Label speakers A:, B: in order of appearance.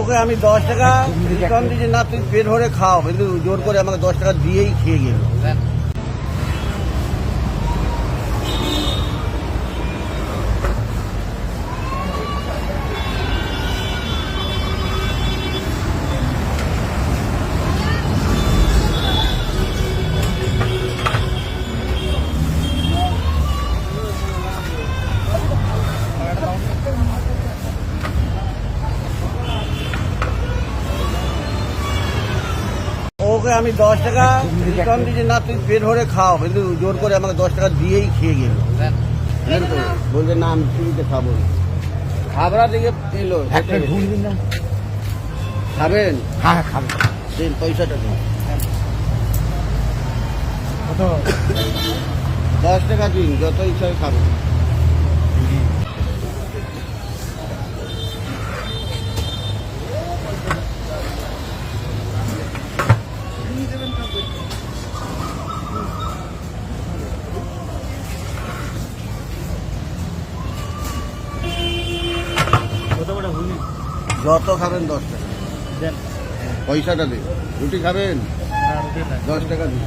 A: ওকে আমি 10 টাকা রিটার্ন দিয়েছি, না তুই পেট ভরে খাও, কিন্তু জোর করে আমাকে 10 টাকা দিয়েই খেয়ে গেল। ওকে আমি 10 টাকা রিটার্ন দিয়েছি, না তুই পেট ভরে খাও, কিন্তু জোর করে আমাকে 10 টাকা দিয়েই খেয়ে গেল। বলছে না আমি ফ্রিতে খাবো, খাবরা দিকে এলো। খাবেন?
B: হ্যাঁ খাবো।
A: দিন পয়সাটা দিন। 10 টাকা দিন, যত ইচ্ছা খাবেন। যত খাবেন 10 টাকা, পয়সাটা দিন। রুটি খাবেন? 10 টাকা দিন।